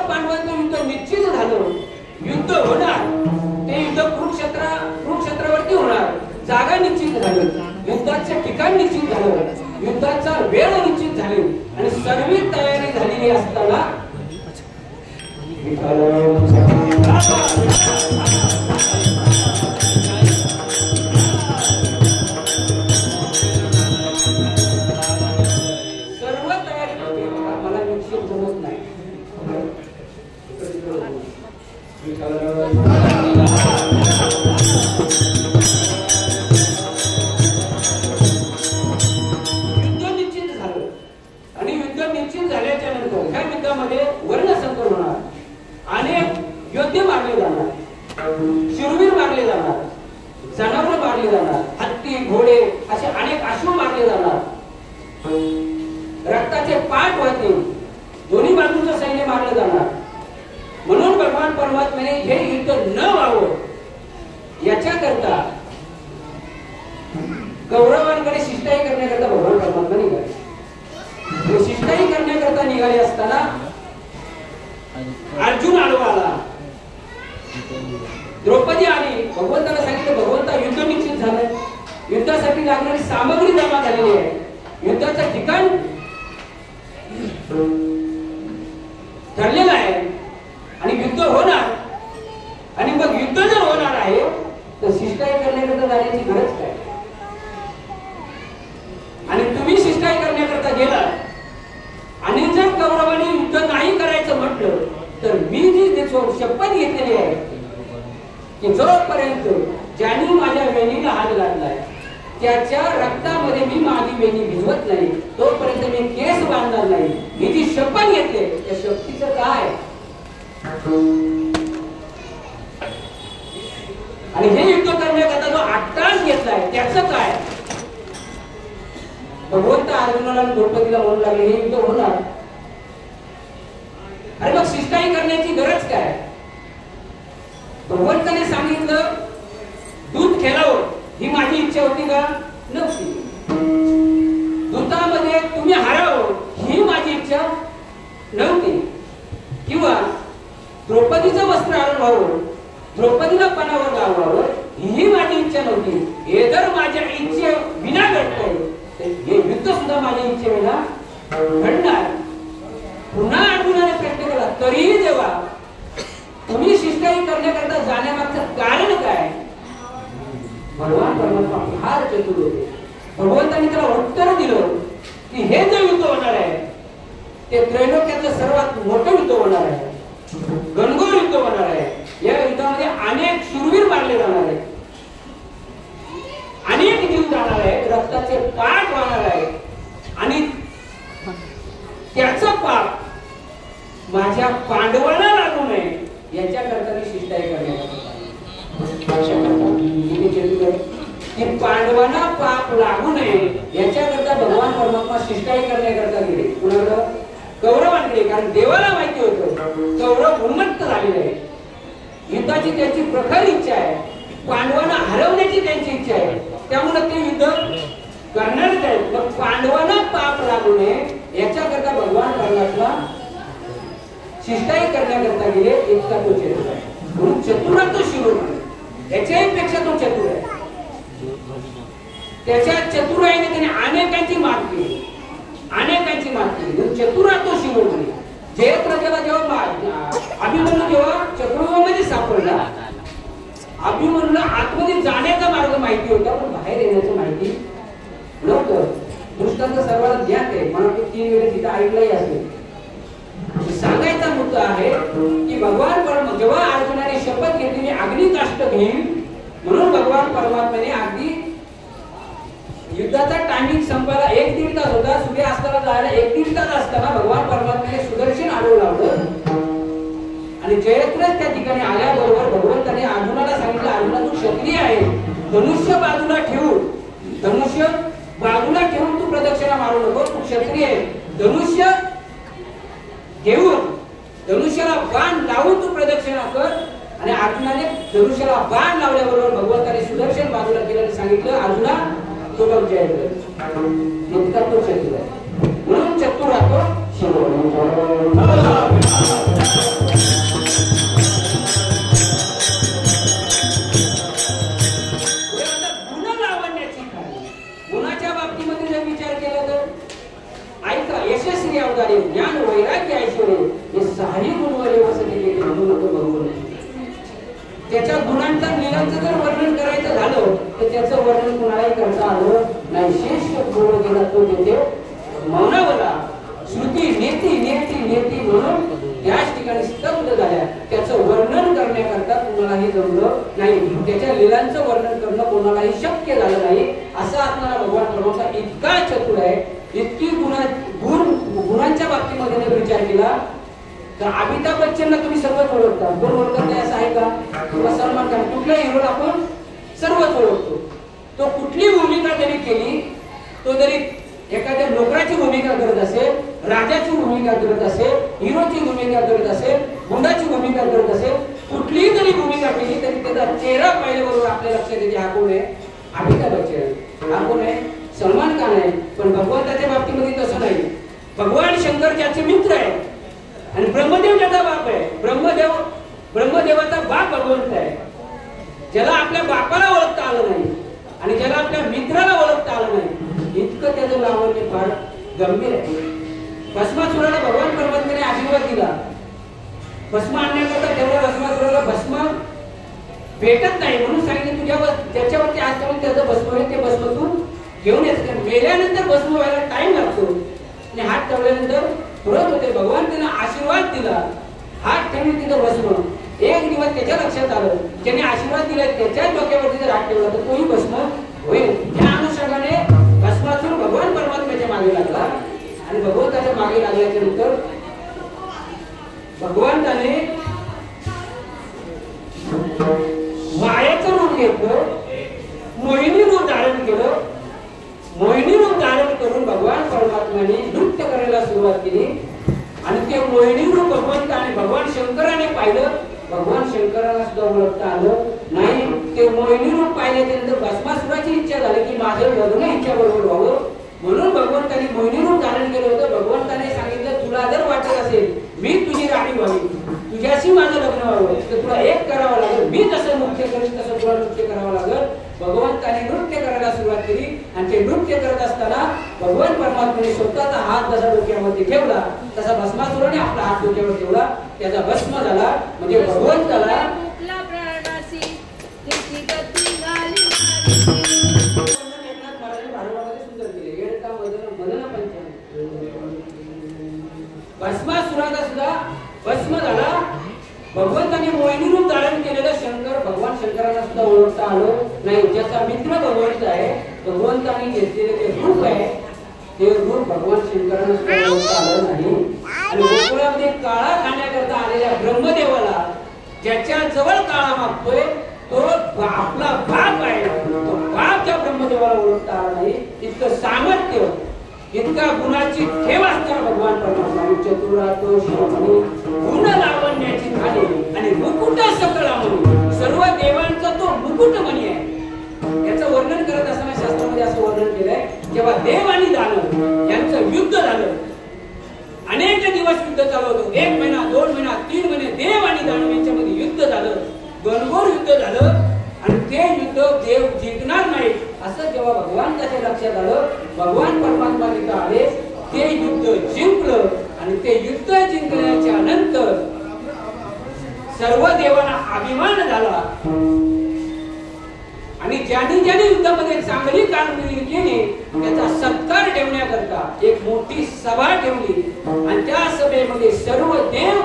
पांडवांचं युद्ध निश्चित झालं, युद्ध होणार, ते युद्ध कुरुक्षेत्रावरती होणार, जागा निश्चित झाली, युद्धाचे ठिकाण निश्चित झालं, युद्धाचा वेळ निश्चित झाली आणि सर्व तयारी झालेली असताना सर्व तयारी मला निश्चित जमत नाही. युद्ध निश्चित झालं आणि युद्ध निश्चित झाल्याच्या नंतर ह्या युद्धामध्ये वर्णसंकर होणार, अनेक योद्धे मारले जाणार, शूरवीर मारले जाणार, जनावर मारले जाणार, हत्ती घोडे असे अनेक अश्व मारले जाणार, रक्ताचे पाठ वाहतील, दोन्ही बाजूचं सैन्य मारलं जाणार. म्हणून भगवान परमात्म्याने हे युद्ध न व्हावं याच्याकरता कौरवांकडे शिष्टाई करण्याकरता भगवान परमात्मा निघाले. शिष्टाई करण्याकरता निघाले असताना अर्जुन आडवा आला, द्रौपदी आली, भगवंताला सांगितलं भगवंता युद्ध निश्चित झालंय, युद्धासाठी लागणारी सामग्री जमा झालेली आहे, युद्धाचं ठिकाण ठरलेलं आहे आणि युद्ध होणार, आणि मग युद्ध जर होणार आहे तर शिष्टाई करण्याकरता जाण्याची गरज काय? आणि तुम्ही शिष्टाई करण्याकरता गेला आणि जर कौरवाने युद्ध नाही करायचं म्हटलं तर मी जी शपथ घेतलेली आहे की जोपर्यंत ज्यांनी माझ्या वेणीला हात घातलाय त्याच्या रक्तामध्ये मी माझी वेणी भिजवत नाही तोपर्यंत मी केस बांधणार नाही. ही जी शपथ घेतली त्या शपथीचं काय? आणि हे युद्ध करण्याकरता जो 8 तास घेतलाय त्याचं काय? भगवंत अर्जुनाला द्रौपदीला म्हणू लागले हे युद्ध होणार. अरे मग शिष्टाई करण्याची गरज काय? भगवंताने सांगितलं दूध खेळावं, ही माझी इच्छा होती का? नव्हती. दुधामध्ये तुम्ही हरावं ही माझी इच्छा नव्हती. किंवा द्रौपदीचं वस्त्र हरण व्हावं, द्रौपदीला पणावर लावावं ही माझी इच्छा नव्हती. हे जर माझ्या इच्छे विना घडतंय हे युद्ध सुद्धा माझ्या इच्छेविना घडणार. पुन्हा अर्जुनाने प्रश्न केला तरीही देवा तुम्ही शिष्टाई करण्याकरता जाण्यामागचं कारण काय? भगवान परमात्मा फार चतुर होते. भगवंतांनी त्याला उत्तर दिलं की हे जे युद्ध होणार आहे ते त्रैलोक्याचं सर्वात मोठं युद्ध होणार आहे, घनघोर युद्ध होणार आहे. या युद्धामध्ये अनेक शूरवीर मारले जाणार आहेत, अनेक जीव जाणार आहेत, रक्ताचे पाठ वाहणार आहेत आणि त्याचं पाप माझ्या पांडवांना लागू नये याच्याकरता मी शिष्टाई करण्याकरता की पांडवांना पाप लागू नये याच्याकरता भगवान परमात्मा शिष्टाई करण्याकरता गेले. कुणाकडे? कौरवांकडे. कारण देवाला माहिती होतं कौरव उन्मत्त झालेले आहे, युद्धाची त्यांची प्रखर इच्छा आहे, पांडवांना हरवण्याची त्यांची इच्छा आहे, त्यामुळे ते युद्ध करणारच आहेत. मग पांडवांना पाप लागू नये याच्याकरता भगवान परमात्मा शिष्टाई करण्याकरता गेले. इतका तो चतुर आहे. म्हणून चतुर तो शिरोमणी, याच्याही पेक्षा तो चतुर आहे. त्याच्या चतुराईने त्याने अनेकांची मात केली, अनेकांची मात केली. चतुर तो शिरोमणी. जयद्रथाला जेव्हा अभिमन्यू जेव्हा चक्रुव्यूहामध्ये सापडला, अभिमन्यूला आतमध्ये जाण्याचा मार्ग माहिती होता पण बाहेर येण्याची माहिती नव्हतं. दृष्टांत सर्वांना ज्ञात आहे, मला 3 वेळेस तिथे ऐकलंही असेल. सांगायचा मुद्दा आहे की भगवान परमात्मा जेव्हा अर्जुनाने शपथ घेतली मी अग्निकाष्ट घेईन, म्हणून भगवान परमात्म्याने अगदी युद्धाचा टायमिंग संपायला 1-1.5 तास होता, सूर्यास्ताला जायला 1-1.5 तास असताना भगवान परमात्म्याने सुदर्शन आडवं लावलं आणि जयद्रथ त्या ठिकाणी आल्याबरोबर भगवंताने अर्जुनाला सांगितलं अर्जुना तू क्षत्रिय आहे, धनुष्य बाजूला ठेवून तू प्रदक्षिणा मारू नको, तू क्षत्रिय आहे. धनुष्य घेऊन धनुष्याला बाण लावून तू प्रदक्षिणा कर. आणि अर्जुनाने धनुष्याला बाण लावल्याबरोबर भगवंताने सुदर्शन बाजूला केलं आणि सांगितलं अर्जुना तो बघ जयद्रथ इतका तो चतुर आहे. म्हणून चतुर राहतो शिरोमणी. अवतारे ज्ञान वैराग्य ऐश्वर्य हे सहाही गुणवले वसलेले म्हणू नको बरोबर. त्याच्या गुणांचं लीलांचं जर वर्णन करायचं झालं तर त्याचं वर्णन कुणालाही करता आलं नाही. श्रेष्ठ गुण गेला तो देते मौनावला श्रुती नेती नेती नेती म्हणून याच ठिकाणी स्तब्ध झाल्या. त्याचं वर्णन करण्याकरता कुणालाही जमलं नाही. त्याच्या लीलांचं वर्णन करणं कोणालाही शक्य झालं नाही. असा आपल्याला भगवान परमात्मा इतका चतुर आहे, इतकी गुणांच्या बाबतीमध्ये जर विचार केला तर अमिताभ बच्चनला तुम्ही सर्वच ओळखता. कोण ओळखत नाही असं आहे का? किंवा सलमान खान, कुठल्या हिरोला आपण सर्वच ओळखतो. तो कुठली भूमिका जरी केली, तो जरी एखाद्या नोकराची भूमिका करत असेल, राजाची भूमिका करत असेल, हिरोची भूमिका करत असेल, गुंडाची भूमिका करत असेल, कुठलीही जरी भूमिका केली तरी त्याचा चेहरा पाहिल्याबरोबर आपल्या लक्षात येते हा कोण आहे? अमिताभ बच्चन. हा कोण आहे? सलमान खान आहे. पण भगवंताच्या बाबतीमध्ये तसं नाही. भगवान शंकर ज्याचे मित्र आहे आणि ब्रह्मदेव त्याचा बाप आहे. ब्रह्मदेवाचा बाप भगवंत आहे. ज्याला आपल्या बापाला ओळखता आलं नाही आणि ज्याला आपल्या मित्राला ओळखता आलं नाही, इतकं त्याचं लावण्य फार गंभीर आहे. भस्मासुराला भगवान परमात्म्याने आशीर्वाद दिला. भस्म आणण्याकरता तेवढा भस्मासुराला भस्म भेटत नाही म्हणून सांगितलं तुझ्यावर ज्याच्यावरती आज करून त्याचं भस्म आहे ते भस्म तू घेऊन येत. मेल्यानंतर भस्म व्हायला टाइम लागतो आणि हात ठेवल्यानंतर फुरत होते. भगवान त्यांना आशीर्वाद दिला. हात ठेवून तिथं भस्म. एक दिवस त्याच्या लक्षात आलं ज्याने आशीर्वाद दिला त्याच्याच डोक्यावरती जर हात ठेवला तर तोही भस्म होईल. त्या अनुषंगाने भस्मासुर भगवान परमात्म्याच्या मागे लागला आणि भगवंताच्या मागे लागल्याच्या नंतर भगवंताने मायाचं रूप घेतलं, मोहिनी रूप धारण केलं. मोहिनी रूप धारण करून भगवान परमात्म्याने नृत्य करायला सुरुवात केली आणि ते मोहिनी रूप भगवंत आणि भगवान शंकराने पाहिलं. भगवान शंकराला सुद्धा ओळखता आलं नाही. ते मोहिनी रूप पाहिल्याच्या नंतर भस्मासुराची इच्छा झाली की माझं लग्न हिच्याबरोबर व्हावं म्हणून भगवंताने मोहिनी रूप धारण केलं होतं. भगवंताने सांगितलं तुला जर वाटत असेल मी तुझी राणी व्हावी, तुझ्याशी माझं लग्न व्हावं तर तुला एक करावं लागेल. मी जसं नृत्य करेन तसं तुला नृत्य करावं लागेल. भगवंताने नृत्य करायला सुरुवात केली आणि ते नृत्य करत असताना भगवान परमात्म्याने स्वतःचा हात जसा डोक्यामध्ये ठेवला तसा भस्मासुराने आपला हात डोक्यावर ठेवला. त्याचा भस्म झाला म्हणजे भगवंताला भस्मासुराचा सुद्धा भस्म झाला. भगवंताने मोहिनी रूप धारण केलेलं शंकर भगवान शंकराला सुद्धा ओळखता आलं नाही. ज्याचा मित्र भगवंत आहे, भगवंताने घेतलेले ते रूप आहे ते रूप भगवान शंकराला सुद्धा ओळखता आलं नाही. आणि गोकुळामध्ये काळा खाण्याकरता आलेल्या ब्रह्मदेवाला ज्याच्या जवळ काळा मागतोय तो आपला बाप आहे. तो बाप त्या ब्रह्मदेवाला ओळखता आला नाही. इतकं सामर्थ्य, इतका गुणाची ठेव असणारा भगवान परमात्मा चतुरातो शिवमणी गुण लावण्याची खाली आणि मुकुट सकळामणी सर्व देवांचा तो मुकुटमणी आहे. याचं वर्णन करत असताना शास्त्रामध्ये असं वर्णन केलंय जेव्हा देव आणि दानव यांचं युद्ध झालं, अनेक दिवस युद्ध चालू होतं. 1 महिना 2 महिना 3 महिने देव आणि दानव यांच्यामध्ये युद्ध झालं, घनघोर युद्ध झालं आणि ते युद्ध देव जिंकणार नाही असं जेव्हा भगवानच्या लक्षात आलं, भगवान परमात्मा तिथं आले, ते युद्ध जिंकलं आणि ते युद्ध जिंकल्याच्या नंतर सर्व देवांना अभिमान झाला आणि ज्यांनी युद्धामध्ये चांगली कामगिरी केली त्याचा सत्कार ठेवण्याकरता एक मोठी सभा ठेवली आणि त्या सभेमध्ये सर्व देव,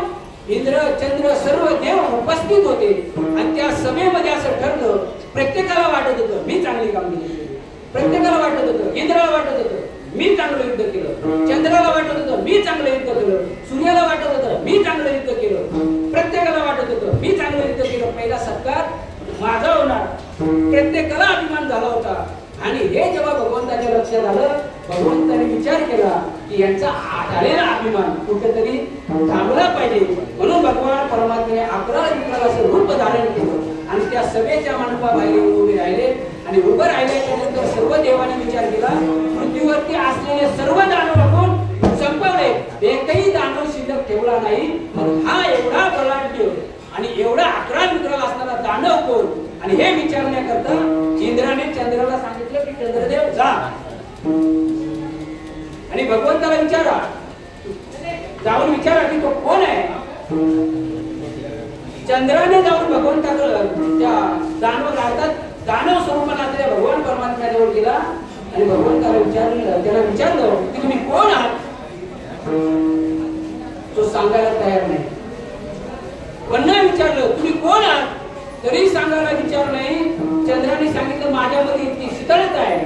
इंद्र चंद्र सर्व देव उपस्थित होते आणि त्या सभेमध्ये असं ठरलं, प्रत्येकाला वाटत होतं मी चांगली कामगिरी केली, प्रत्येकाला वाटत होतं, इंद्राला वाटत होतं मी चांगलं युद्ध केलं, चंद्राला वाटत होतं मी चांगलं युद्ध केलं, सूर्याला वाटत होतं मी चांगलं युद्ध केलं, प्रत्येकाला वाटत होतं मी चांगलं युद्ध केलं, पहिला सत्कार माझा होणार, प्रत्येकाला अभिमान झाला होता. आणि हे जेव्हा भगवंताच्या लक्षात आलं, भगवंताने विचार केला की यांचा आलेला अभिमान कुठेतरी थांबला पाहिजे म्हणून भगवान परमात्म्याने 11 विकराचं रूप धारण केलं आणि त्या सभेच्या मंडपाबाहेर उभे राहिले आणि उभं राहिल्याच्या नंतर सर्व देवांनी विचार केला, पृथ्वीवरती असलेले सर्व दानव आपण संपवले, एकही दानव शिल्लक ठेवला नाही. मग हा एवढा बलाढ्य आणि एवढा 11 विकराल असणारा दानव कोण? आणि हे विचारण्याकरता इंद्राने चंद्राला सांगितलं की चंद्रदेव जा आणि भगवंताला विचारा जाऊन विचारा की तो कोण आहे. चंद्राने जाऊन भगवंताकडे त्या दानव स्वरूपाला भगवान परमात्म्याजवळ गेला आणि भगवंताला त्याला विचारलं की तुम्ही कोण आहात. तो सांगायला तयार नाही. पुन्हा विचारलं तुम्ही कोण आहात, तरी सांगायला विचार नाही. चंद्राने सांगितलं माझ्यामध्ये इतकी शीतलता आहे,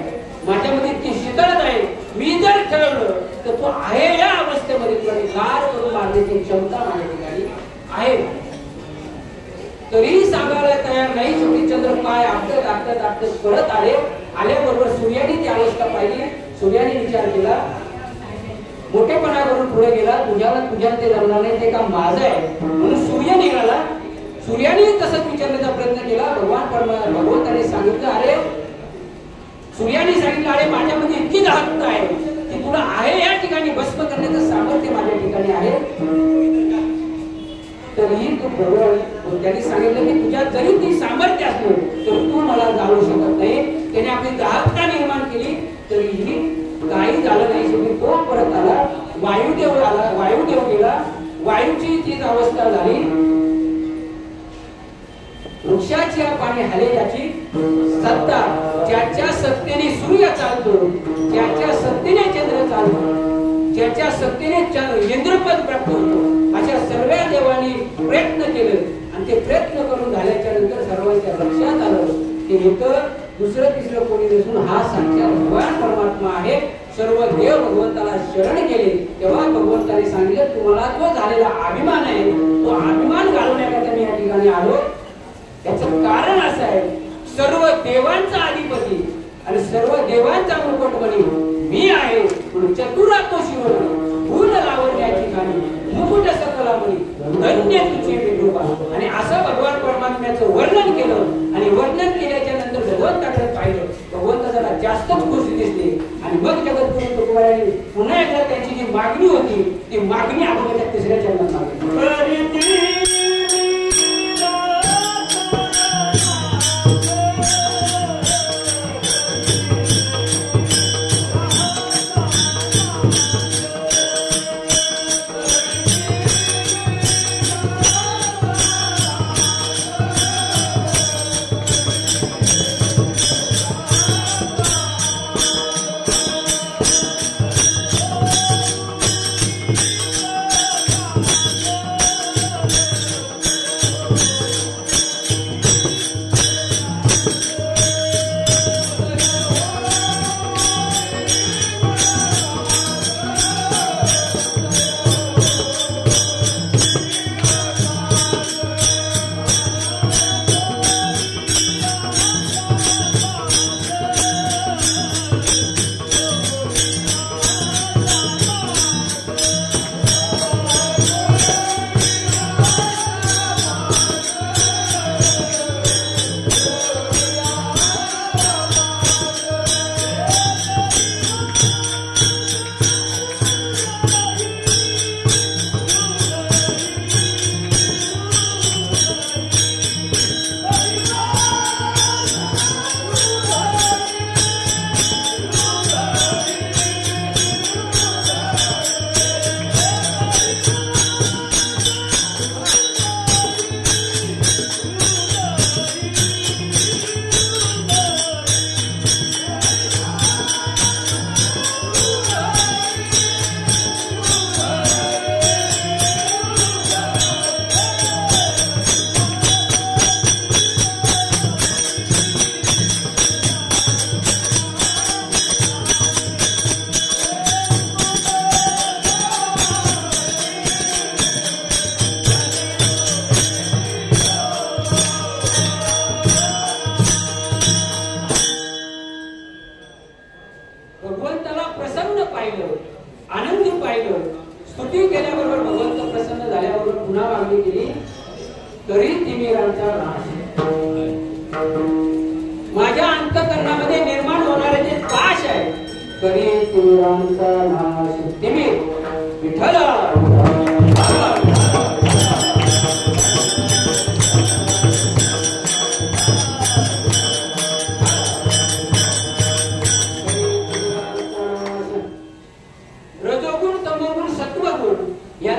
माझ्यामध्ये इतकी शीतलता आहे, मी जर ठरवलं तर तो आहे या अवस्थेमध्ये तुला गार करून मारण्याची क्षमता माझ्या ठिकाणी आहे. तरी सांगायला तयार नाही. शेवटी चंद्र पाय आपटत परत आल्याबरोबर सूर्याने ती अवस्था पाहिली. सूर्याने विचार केला, मोठेपणा करून पुढे गेला, तुझ्या ते जमणार नाही, ते काम माझं आहे. म्हणून सूर्य निघाला. सूर्याने तसंच विचारण्याचा प्रयत्न केला. भगवंताने सांगितलं अरे माझ्यामध्ये इतकी दाहकता आहे की तुला आहे या ठिकाणी भस्म करण्याचं सामर्थ्य माझ्या ठिकाणी आहे. तरीही तू भगवान त्यांनी सांगितलं की तुझ्यात जरी ती सामर्थ्य असलं तर तू मला जाणू शकत नाही. त्याने आपली दाहकता निर्माण केली तरीही काही झालं नाही. शेवटी तो परत आला. वायुदेव गेला. वायूची तीच अवस्था झाली. वृक्षाची पाणी हले याची सत्ता, ज्याच्या सत्तेने सूर्य चालतो, ज्याच्या सत्तेने चंद्र चालतो, ज्याच्या सत्तेने इंद्रपद प्राप्त होतो, अशा सर्व देवांनी प्रयत्न केले आणि ते प्रयत्न करून झाल्याच्या नंतर सर्वांच्या लक्षात आलं की इथं दुसरं तिसरं कोणी नसून हा साक्षात भगवान परमात्मा आहे. सर्व देव भगवंताला शरण गेले. तेव्हा भगवंताने सांगितलं तुम्हाला जो झालेला अभिमान आहे तो अभिमान घालवण्याकरता मी या ठिकाणी आलो. त्याचं कारण असं आहे, सर्व देवांचा अधिपती आणि सर्व देवांचा मुकुटमणी मी आहे. म्हणून चतुरा तो शिवमणी भूल लावून या ठिकाणी मुकुट सकलामणी धन्य तुझे विठोबा. आणि असं भगवान परमात्म्याचं वर्णन केलं आणि वर्णन केल्याच्या नंतर भगवंताकडे पाहिलं. भगवंत जरा जास्तच खुश दिसले आणि मग जगद्गुरु तुकोबारायांनी पुन्हा एकदा त्यांची जी मागणी होती ती मागणी आपण त्या तिसऱ्या चरणात मागितली. माझ्या अंतःकरणामध्ये निर्माण होणारे जे पाश आहे तरी तिमिरांचा नाश तिमिर विठ्ठल रजोगुण तमोगुण सत्वगुण या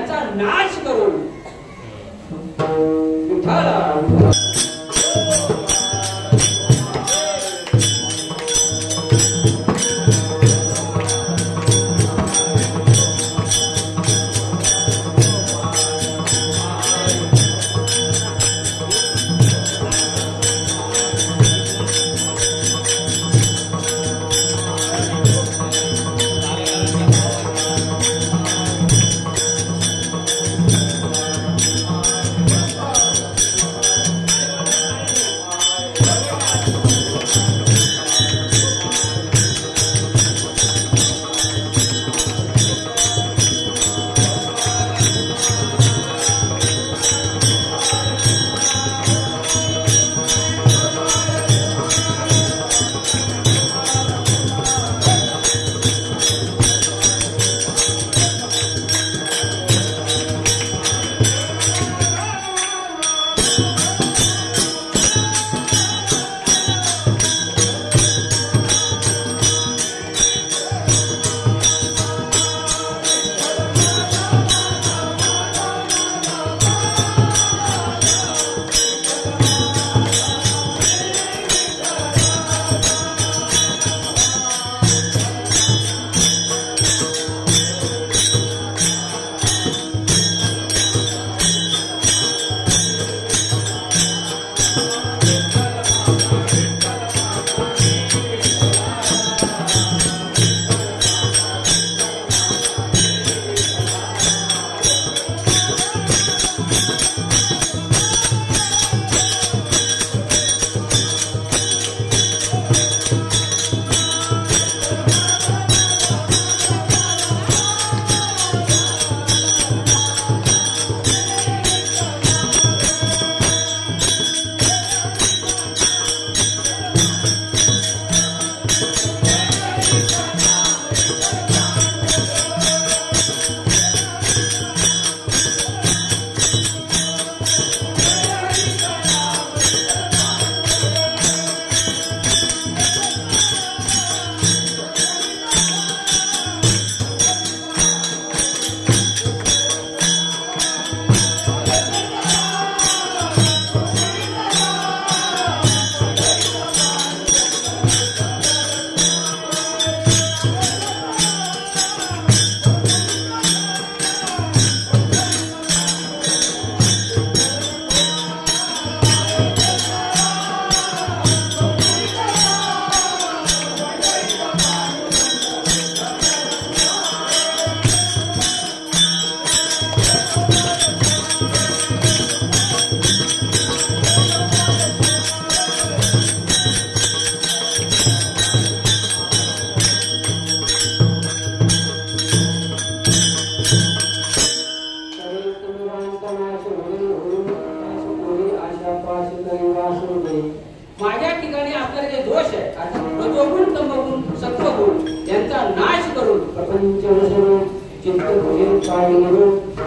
चंचल स्वरूप चित्त भोजन पाळून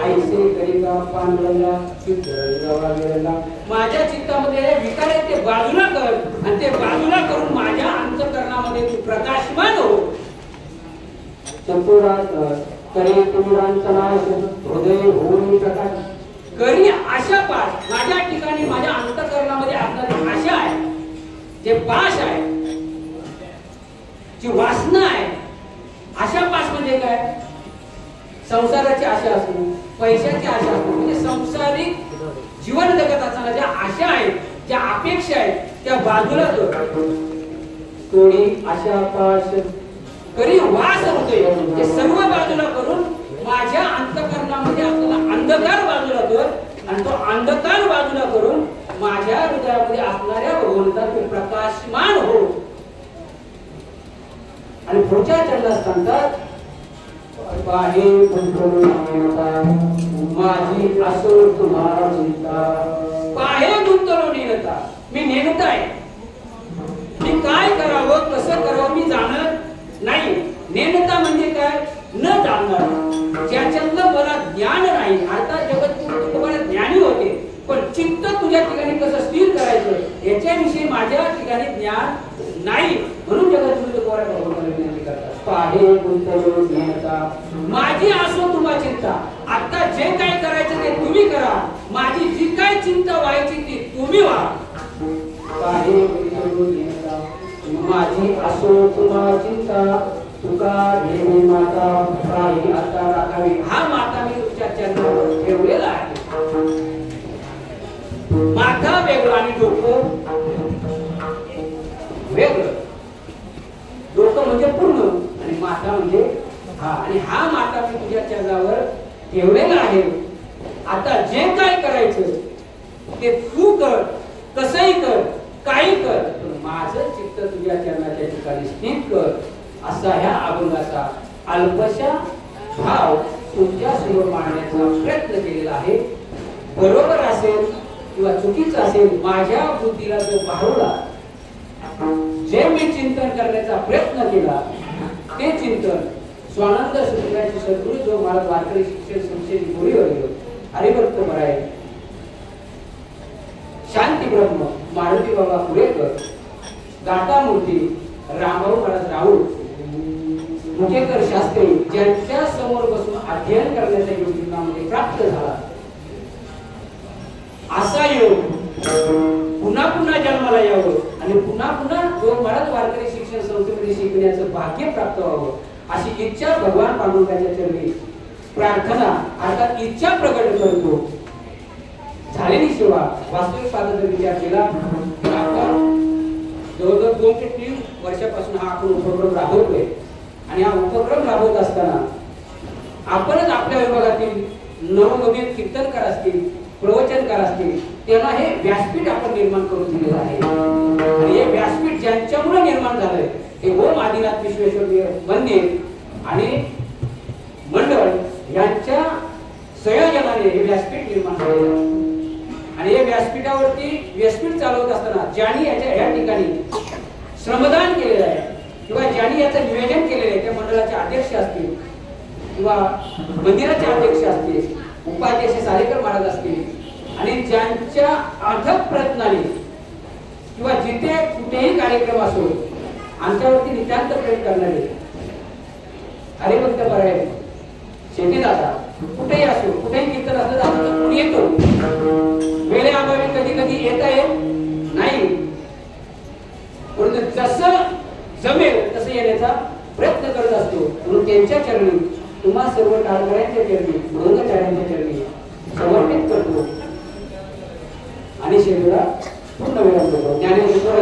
ऐसे करिता पांडुरंगा चित्तरंगा गेला. माझ्या चित्तामध्ये विकार आहे ते बाजूला कर आणि ते बाजूला करून माझ्या अंतःकरणामध्ये तू प्रकाशमान हो. चतुरात करे तुरांचा नाश हृदय होऊन प्रकाश करी आशा पास. माझ्या ठिकाणी माझ्या अंतःकरणामध्ये असणारी आशा आहे, जे पाश आहे, जी वासना आहे. आशा पास म्हणजे काय? संसाराची आशा असणं, पैशाची आशा असणं, म्हणजे संसारिक जीवन जगत असताना ज्या आशा आहेत, ज्या अपेक्षा आहेत, त्या बाजूला थोडी आशा पाश करी वास होतोय, ते सर्व बाजूला करून माझ्या अंतःकरणामध्ये असलेला अंधकार बाजूला कर आणि तो अंधकार बाजूला करून माझ्या हृदयामध्ये असणाऱ्या भगवंताचे प्रकाशमान हो. आणि पुढच्या चरणात सांगतात पाहे माझी असो तुम्हाला चिंता. पाहे गुंतलो नेनता, मी नेनता आहे, मी काय करावं कसं करावं मी जाणत नाही. नेनता म्हणजे काय? न जाणणार, ज्याच्यातलं मला ज्ञान नाही. आता जगत तुम्हाला ज्ञानी होते, पण चित्त तुझ्या ठिकाणी कसं स्थिर करायचं याच्याविषयी माझ्या ठिकाणी ज्ञान नाही. म्हणून जगत विनंती करतात पाहे गुंतलो नेनता माझी असो तुम्हा चिंता. आता जे काय करायचं ते तुम्ही करा, माझी जी काय चिंता व्हायची ती तुम्ही व्हा. पाहे गुंतलो नेनता माझी असो तुम्हा चिंता. तुका देवी माता काही आता राखावी. हा माता मी तुमच्या चरणावर ठेवलेला आहे. माथा वेगळं आणि डोकं वेगळं. डोकं म्हणजे पूर्ण आणि माथा म्हणजे हा. आणि हा माता मी तुझ्या चरणावर ठेवलेला आहे. आता जे काय करायचं ते तू कर, कसंही कर, काही कर, माझं चित्त तुझ्या चरणाच्या ठिकाणी स्थित कर. असा ह्या अभंगाचा अल्पशा भाव तुमच्या समोर मांडण्याचा प्रयत्न केलेला आहे. बरोबर असेल किंवा चुकीचं असेल, माझ्या बुद्धीला जो भावला, जे मी चिंतन करण्याचा प्रयत्न केला ते चिंतन स्वानंद सुखराची सद्गुरू जो मला वारकरी शिक्षण संस्थेची गोळी होईल हरिभक्त मराय शांती ब्रह्म मारुती बाबा पुरेकर दाता मूर्ती रामभाऊ महाराज राऊळ मुकेकर शास्त्री ज्यांच्या समोर बसून अध्ययन करण्याचा योग जीवनामध्ये प्राप्त झाला. असा योग पुन्हा पुन्हा जन्माला यावं आणि पुन्हा पुन्हा जो महाराज वारकरी शिक्षण संस्थेमध्ये शिकण्याचं भाग्य प्राप्त व्हावं अशी इच्छा भगवान पांडुरंगाच्या चरणी प्रार्थना अर्थात इच्छा प्रकट करतो. झालेली सेवा वास्तविक पाहता जर विचार केला तर आपण जवळजवळ 2 ते 3 वर्षापासून हा आपण उपक्रम राबवतोय. आणि हा उपक्रम राबवत असताना आपणच आपल्या विभागातील नवनवीन कीर्तनकार असतील, प्रवचनकार असतील, त्यांना हे व्यासपीठ आपण निर्माण करून दिलेलं आहे. आणि हे व्यासपीठ ज्यांच्यामुळे निर्माण झालंय ते ओम आदिनाथ विश्वेश्वर मंदिर आणि मंडळ यांच्या संयोजनाने हे व्यासपीठ निर्माण झालेलं आहे. आणि या व्यासपीठावरती व्यासपीठ चालवत असताना ज्यांनी या ठिकाणी श्रमदान केलेलं आहे किंवा ज्यांनी याचं नियोजन केलेलं आहे त्या मंडळाचे अध्यक्ष असतील किंवा मंदिराचे अध्यक्ष असतील, उपाध्यक्ष सारेकर महाराज असतील आणि ज्यांच्या अथक प्रयत्नाने किंवा जिथे कुठेही कार्यक्रम असो आमच्यावरती नितांत प्रेम करणारे हरिभक्त मराय शेती दादा कुठेही असो, कुठेही कीर्तन असलं जातं तर कोणी येतो. वेळेअभावी कधी कधी येता येत नाही, परंतु जसं जमेल तसं येण्याचा प्रयत्न करत असतो. म्हणून त्यांच्या चरणी तुम्हा सर्व टाळकऱ्यांच्या चरणी मृदंगाचार्यांच्या चरणी समर्पित करतो आणि शेवटला पूर्ण विराम देतो. ज्ञानेश्वर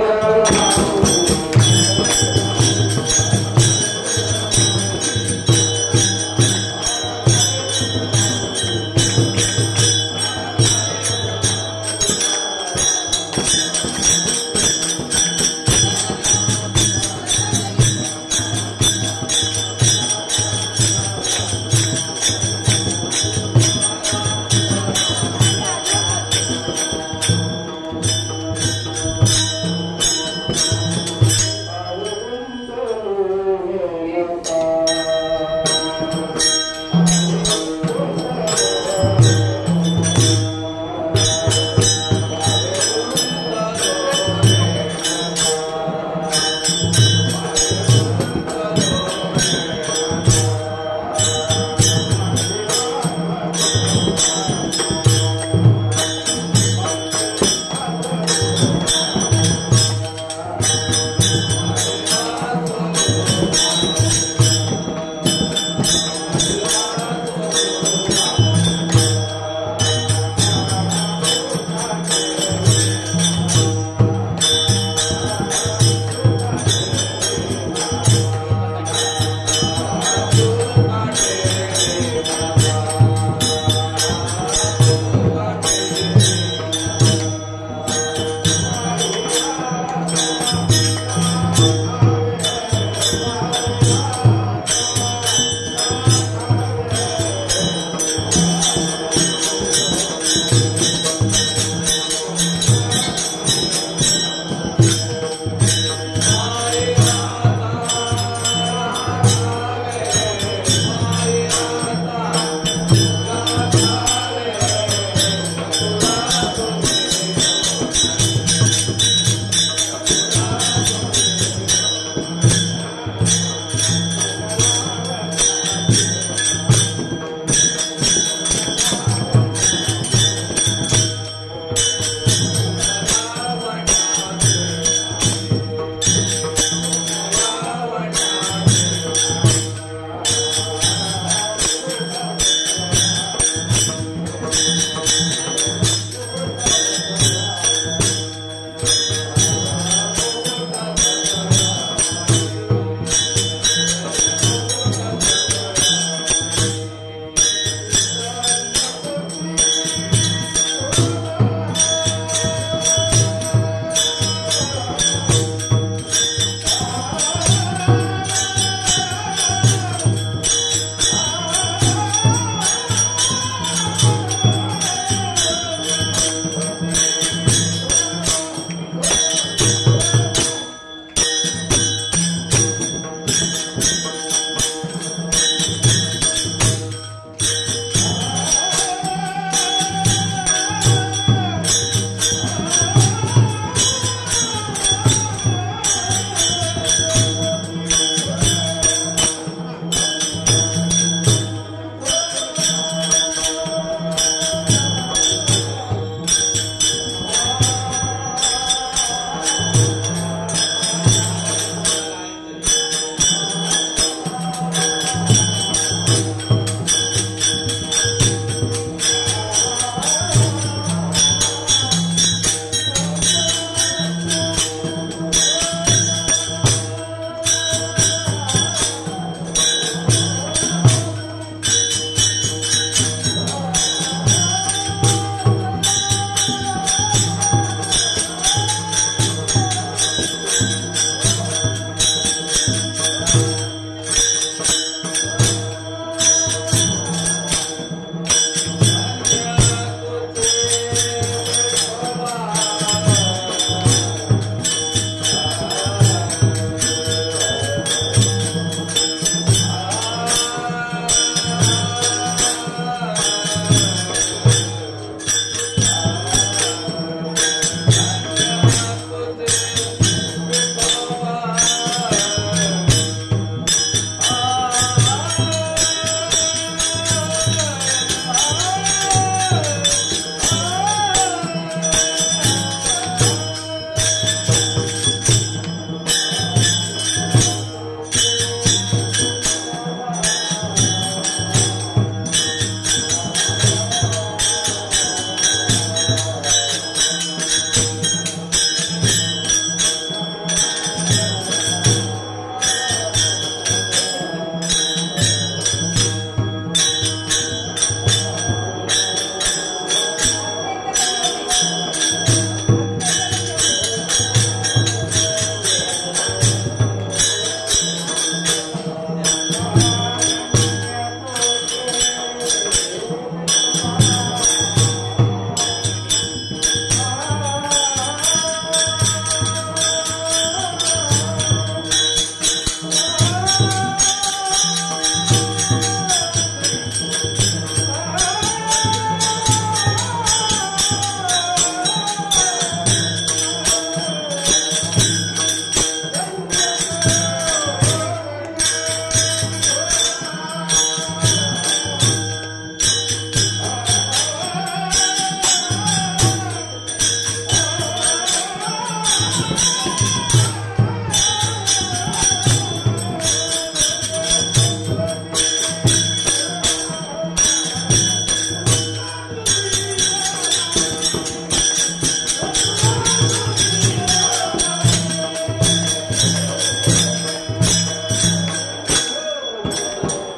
राम